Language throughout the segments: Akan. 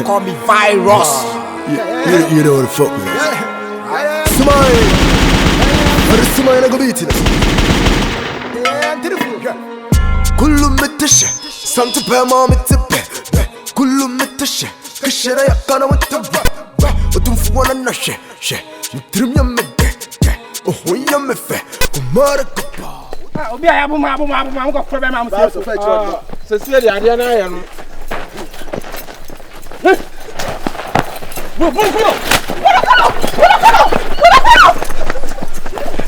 call me virus. You know what the fuck, man. Smile. Smile, I go beat it. Kullu mitashi, something per mom it's a bed. Kullu mitashi, kashira yakana with the rap. Utum fuana na she, trim ya mede. Oh, ya mefe, kumara kupa. Obi abu ma go for be ma mo se se de ade na ya no. Bo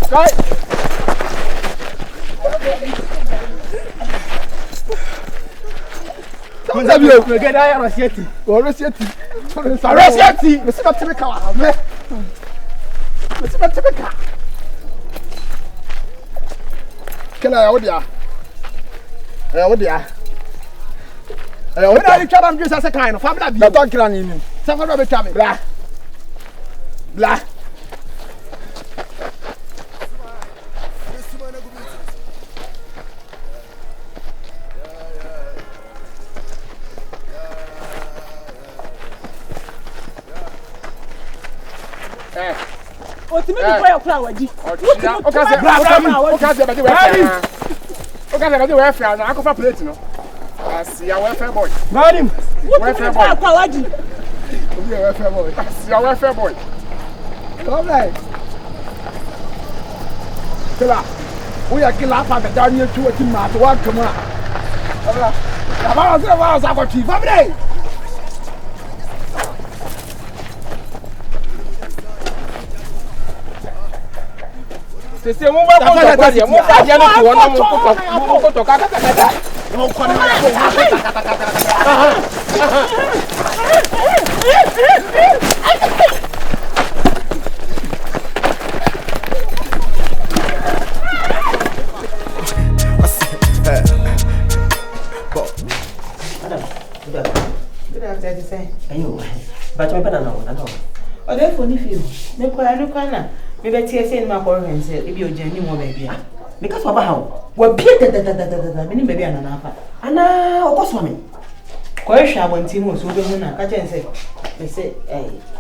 Kai. Kunza bio ku get that Rosieti. Rosieti. Rosieti. Me se ba tebe ka wa me. Me se ba tebe ka. Kela ya odia. Odia. Odia you try am just as a kind of family bi. Na ton kra ni ni. Se fa be twa me. Bla. O ti me di boy okra waji. O ka se be di we fa na akofa plate no. Asi ya we fa boy. Madim. We fa boy okra waji. Obi we fa boy. Asi ya we fa boy. Come like. Kila. We are kila pa be down here to ti ma to one come on. Ola. Ya ba sa ko ti. Family. Se mo ba ko to kwa dia mo fa dia no to wono mo ko to ka mo ko na But me better know. Oh, they for you. Me ko anu kana. Me be tie say ma ko ren say e bi o jani mo baby a. Because of how. We pie me ni baby ana na afa. Ana o ko so me. Ko e hwa abonti mo so be hu na ka chen say. Me say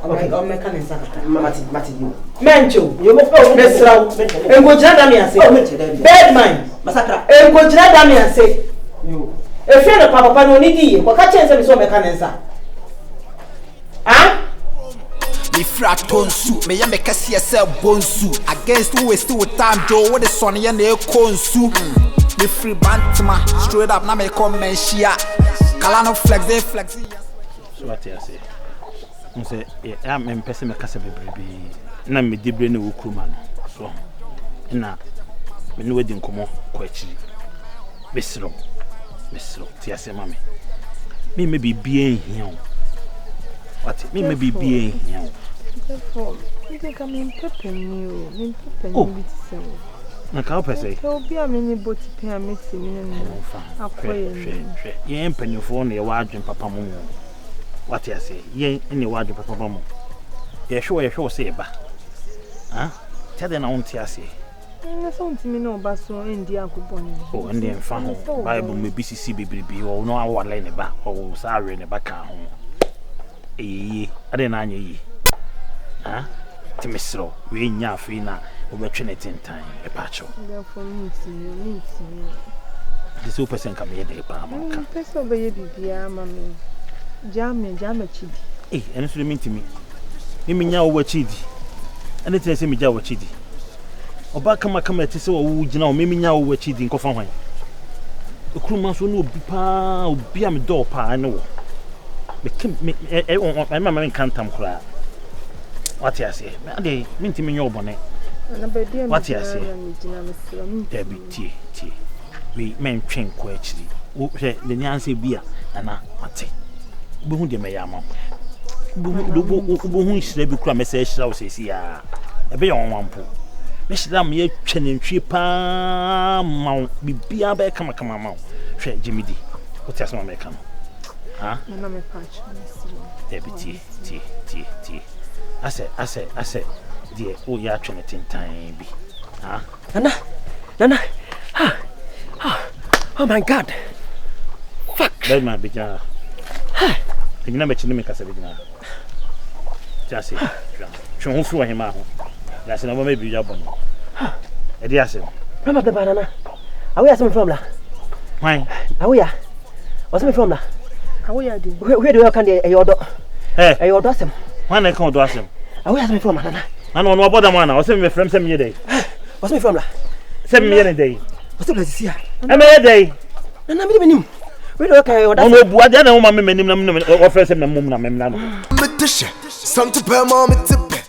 okay, o me kan nsa kaka. Mati you. Mencho, you me sraw. Engo jira da me ase. Bad mind. Masakra. Engo jira da me ase. You. E fe na papa no ni di ko ka chen say me so me kan nsa. Ah? Me frat tonsu, me ya me kasi yourself bonsu. Against who is still with time, Joe. What the son ya ne konsu. Me free bantama, straight up na me come menshia. Kalano flex. So what you say? I say, I'm in person me kasi baby. Na me dibre ne wukruma no. So, na me no wedding komo ko achi. Mesro. Ti ase mame. Me be bien here. What? Me be bien here. Therefore, you think I'm in peppering you. Na ka opese. So be a mini boat pay a mixing in a ye empanifo na ye wadwen papa mo. What you say? Ye any wadwen papa mo. Ye hwe say ba. Ah? Tell them na won ti ase. Na so ntimi na oba so endi akobon. Oh, ndi emfa ho. Bible me BCC bebrebe o no awale ne ba. O sa awe ne ba ka ho. Ade na anya yi. Ah? Timisro, we nya afi na obetwe ne tintan e pa cho. Therefore me see. The super person come here dey pa ma ka. Person be ye bibia mama. Jame chidi. Eno so mean to me. Me nya wo chidi. Ene tell say me ja wo chidi. Oba kama te say wo gina o me nya wo chidi nkofa hwan. Okruma so no obi pa obi am do pa ane wo. Me mama nkantam kura. What you say? Ade minti me nyo bone. What you say? Debi tie. We men twen ko akiri. Wo hwe de nyanse bia ana ate. Bo hu de me yama. Bo hu hire bi kura me se hira wo sesi ya. Ebe ye wonwampo. Me hira me ye twenentwi pa ma bibia be kama ma. Hwe Jimidi. What you say me kan? Ah? Na me patch. Debi tie. I said, dear, oh, you're trying to time be. Huh? Nana. Oh my God. Fuck. That might be jar. Egina me chini me kasa bigina. Just say. Twe ho fro hema ho. Ya se na bo me bi ya bon. E di ase. Mama the banana. Awe asem from la. Why? Awe asem from la. Awe di. Where do you can dey yodo? Eh. Yodo asem. Why na kan do asem? Awe asem from la. Ana no oboda mo ana. O se me frem se me dey. Asem from la. Se me ye dey. O se bless sia. E me ye dey. Na me nim. Where do you can yodo? Ono bu ade na wo ma me nim na me o frem se me mum na me na no. Metisha, something per mom it's a bit.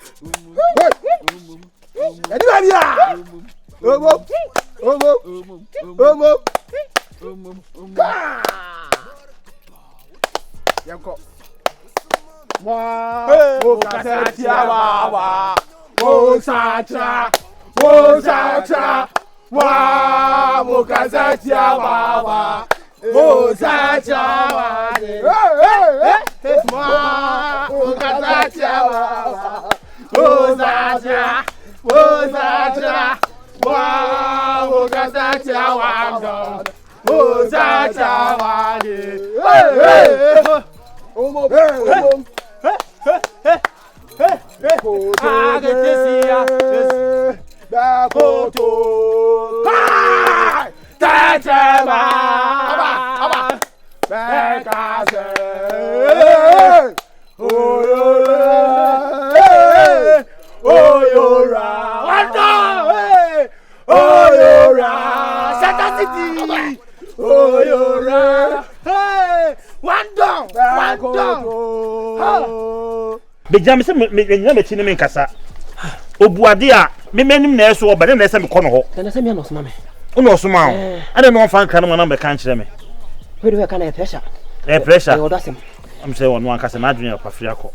Shatta City. Oh, you're right. Hey, one down. Bejam se me nyame chini me nkasa. Obuade a me menim na eso oba na ese me kɔ no ho. Na se me no soma me. Uno osoma o. Ade no fan kan na me kan kyerɛ me. Where do you can pressure? Pressure. Yodo asem. Am say ono ankasa na adwene akwa firi akɔ.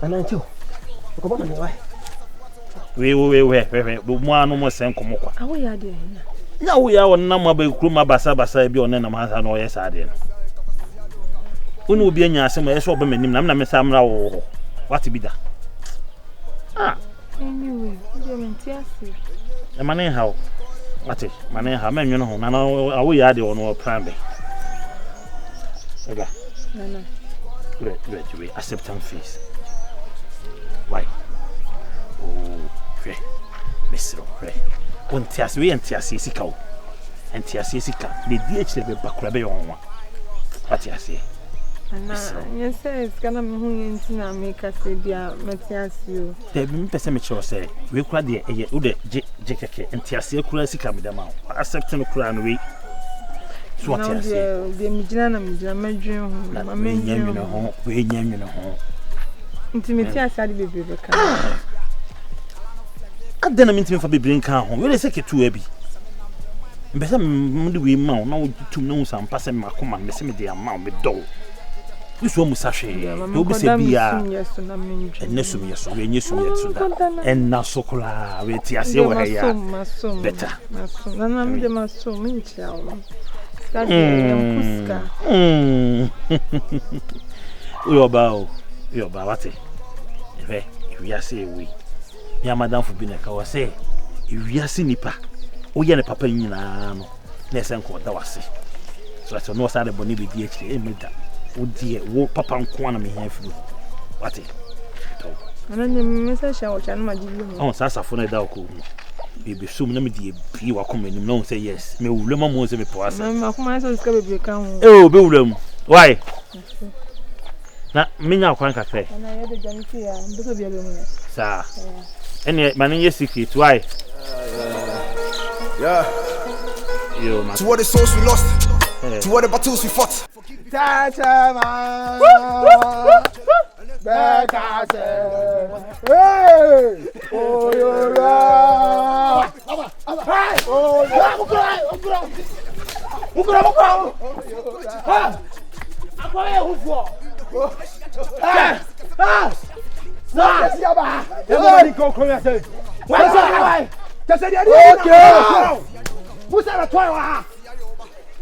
Ana nti o. Ko ba na me why? We bo mu anu mo sen komo kwa. Awe ya de. Nya wo ya won na mo ba kuruma basa bi one na mansa na oyɛ sa de no. Unu obi anya asem ɛsɛ oba manim na me sa mra wo. What be that? Anyway, you mentiasi. E mane how? What? Mane how me nwono ho na na awo ya de ono plan be. Ega. Nana. We acceptance fees. Why? Oh, fe. Mr. Fe. Ontiasi we entiasi sika o. Entiasi sika. Le DH le bakura be yon wa. What you say? Ana, yes, it's gonna be who na make us say bia metiasi o. Dey me pese me cho say we kura de eye wo de jekeke entiasi kura sika me dem a. Accepting kura no we. So what you say? Dey me gina na me gina madwen ho. Ma me nyamino ho, we nyamino ho. Intimate asade bebe ka. Adena mintimi fa bebre nka ho. We dey say ketu abi. Mbese mde we ma na wo tum na unsa mpase makoma mbese me dey ama me do. Iso mu sahwe. Do be se bia. Enesum yeso, we nyesum yeso da. Enna sokola, we ti ase wo heya. Better. Na na me dey maso, me ntia o. Skadi yam kuska. Yo ba wate. We are say we. Ya madam fu bi na ka wo say. We are nipa. Oye ne papa nyina no. Na ese nko da wase. So that no sare boni bi di akire emeda. Odi wo papa nko na me hia firu. Wate. Ana ne mesa sha wo chan ma di bi mo. On sa safo na da ko. Bi sum na me di bi wa ko manim no say yes. Me wulema mo say me po asa. Ma ko ma so ska bebe kan ho. O be wulem. Why? Na minya kwan kafe. Ana ye de janti ya, mbeto bia be mo. Sa. Ene mani secret why? Yeah. Yo man. To what the souls we lost, to what the battles we fought.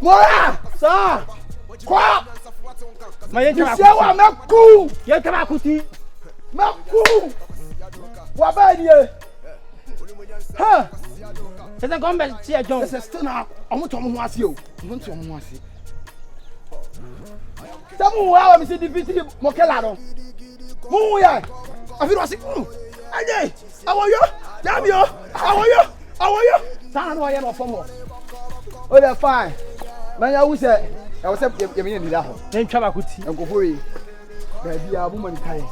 Mora! Sa! Kwa! Msewa meku! Ye kama kuti. Meku! Wabadie. Ha! Sese gombe ti ejon. Sese still na omo to omo ho ase o. Omo to omo ho ase. Samu wa mi se defeat Mokela no. Mu ya. Afi no se. Aye. Awoyo. Dabio. Awoyo. San no ye no fomo. Oh, they're fine. Man, I was say you mean that. Then Chaba Kuti. Uncle Hurry. Baby, a woman tie.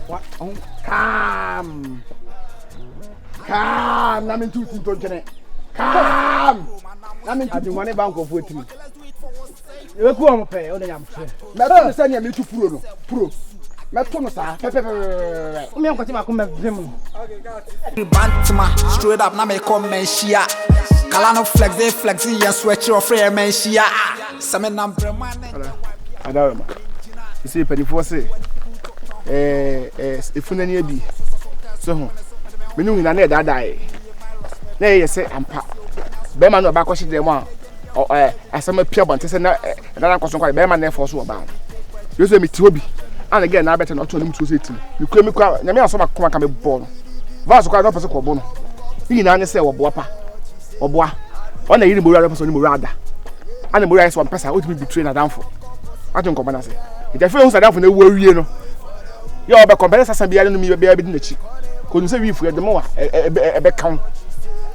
What? Calm. I'm in 2 things. Calm. I'm in one bank of 14. You go on pay. Only I'm sure. Let's send you to pro. Straight up, now me come men shia. Kalano flexi and sweat your frame men shia. Some number man. I don't know. You see, penny for say, if you need be so, we know in a net that die. Nay, you say, I'm pa. Beman no back was the one. Or as some pure one, and I was quite Beman for so about. You say me to be. And again, I better not to him to say to you. Claim me quite. Let me also come and born. Vas quite not for so born. He didn't say or boapa or bois. On the eating Murada person Murada. And the Murada is one person who will be trained down for. I don't come and say. If the films are down for the worry, you know. You're about comparison and be able to be a bit in the cheek. Couldn't say we for the more a back count.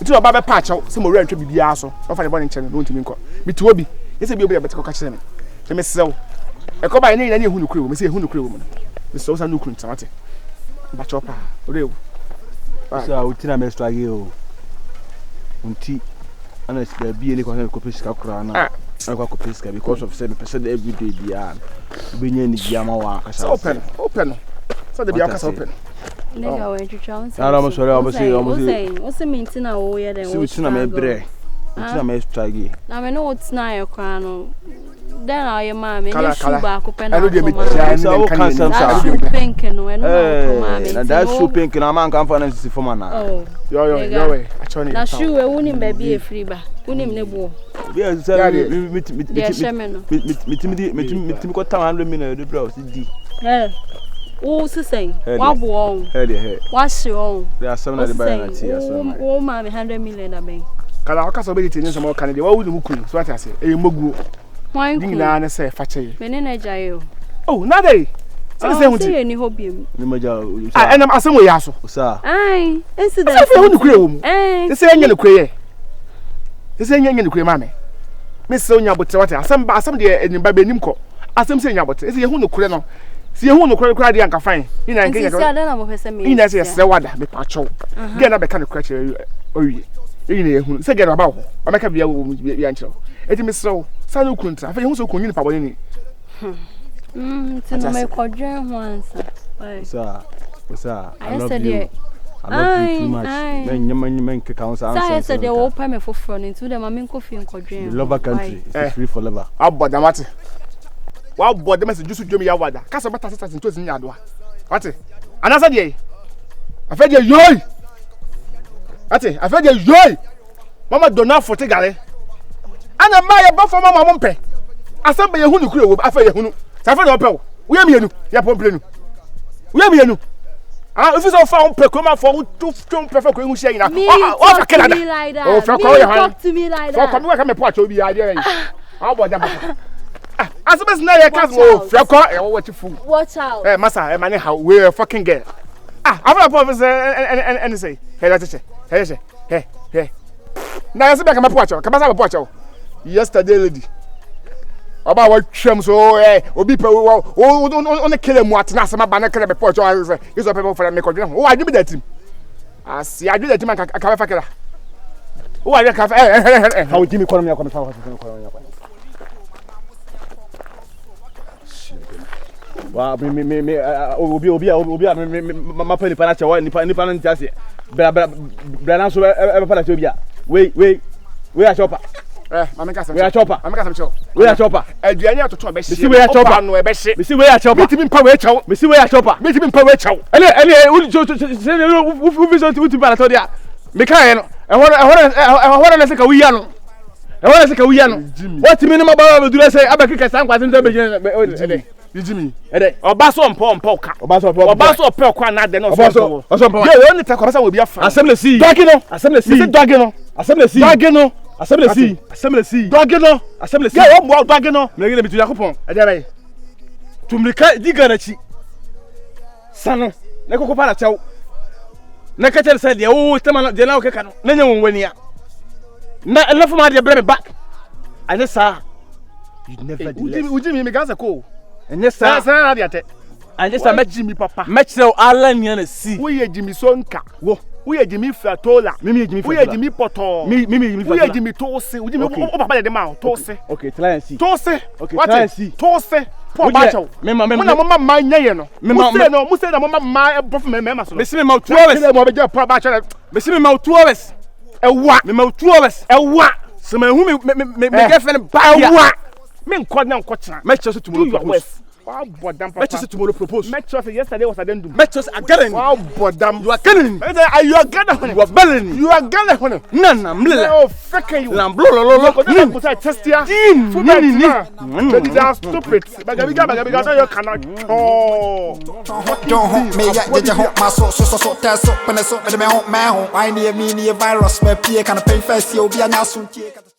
It's about a patch out some rent to be also. Not for the morning channel, don't you mean? Me to be. It's a bit better catch them. Let me sell. I come by any who crew, me say who crew woman. The sauce and nuclear tomato. But chopper, real. So, Tina may strike you. Unti, and it's the be any kind of copisca crown. I got copisca because of 7% every day beyond. Being any Yamawa. Open. So the Biakas open. I'm sorry, obviously. What's the mean to know? Yeah, then what's in a may break. Until I may strike you. I know what's now your crown. Then I am mammy. I know pink and that's so pink and a man can find for man. Oh, your way. Now, sure, I wouldn't be a free bar. Wouldn't never. Yes, got 100 minutes the browse. Oh, so saying, what wrong? What's wrong? There are some of the bands here. Oh, mammy, 100 million. I mean, Calacas obeying some more Canada. What would you cook? So what I say, a mugu. Why didn't I say, Fatchay? Benina Jayo. Oh, not a. I say any hobby. And I'm a some way, sir. Aye, incident. The same in the quay. The same in the quay, mammy. Miss Sonia, but what I some dear in Babinimco. As I'm saying about is he who no crano. See who no crano cried and fine. In a case, I don't know if I'm in as a sawada, the pacho. Get up a kind of crutcher. You say get about. I make a be a ancho. It is so. Sanu couldn't. I feel so convenient for any. To my quadrant once. Sir, I said, yeah. I love you too much. Men council. I said they will pay me for front into the Mammy coffee and quadrant. Love a country. It's free forever. How about the matter? What bought the message to Jimmy Awada? Casabata assistance into his Yadwa. What it? Another day. I fed you joy. What it? I fed you joy. Mama don't know for Tigale. And a buy a buffer Mamma Mompe. I said by a who crew. I fed you. Safari Opel. We are you. Yapon. We are you. If it's all found, Pecoma for 2 perfect who say now. Oh, Canada. Oh, talk to me like that. For come a part of the idea. How about that? As a business, I can't go. Fraco, what you fool. Watch out. Massa, man, how we're fucking girl. I've got a professor and say, hey, that's it. Hey. Now, I back my watch. Come on, watch. Yesterday, lady. About what chums, or people on the killer, what Nasama Banner can be porch. Is a people for a make. Oh, I do that team. I see, I do that team. I can't fuck it. Oh, I can't. How Jimmy call me up on the power. Wow, me, my penny panacha, and Nipan Tassi. Branam so ever panatobia. Wait, we are chopper. We are chopper. We are chopper. And you are to talk about see where chopper. No, a best. We see where chopper. Meet him in power chow. We see where chopper. Meet him in power chow. And who is on to Panatodia? Mikael, and what I think we are. I want to say we are. What minimum about do I say? I can some was in the beginning. Jimmy, Obaso and Polka. Obaso Pelka, not the no. You only take will be a assembly. Dagino, assembly. Dagino, assembly. Dagino, Assembly si. Dogino. Assembly si. Yeah, what dogino? Me gele bitu yakopon. E dey bay. Tumrika diga na chi. Sano. Na kokopara na chaw. Na ka tell say de o tema de na o keka no. Na nya wonwani a. Na fo ma de bring me back. And sir, you never did. Uji me ganza ko. And sir, na de ate. and just a Jimmy papa. match so Alan yana see. We ye Jimmy Sonka. Wo. We ye Jimmy Fratola. Mimi Jimmy We ye Jimmy Poto. Mimi Jimmy We ye Jimmy Tose. We Jimmy o papa de ma Tose. Okay, try and see. Tose. Okay, try and see. Tose. Po bacho. Mema mama ma nyeye no. Mu say na mama ma bof mema so. Me see me ma 2 hours. Mo be je po bacho. Me see me ma 2 hours. Ewa. Me ma 2 hours. Ewa. So me hu me girlfriend ba ewa. Me nkọ na nkọ chira. Match so tomorrow propose. Wow, bodam papa. Match so tomorrow propose. Match so yesterday was addendum. Match so again. Wow, bodam. You are killing. You are gonna. You are belling. You are gonna. Nana mlela. Oh, freaking you. Lamblo lo. Put a test here. Ni. That's stupid. Bagabiga so you cannot. Oh. Don't hunt me yet. Did you hunt my so test up and so me home man. I need me virus. Me pie can pay first. You be a nasun.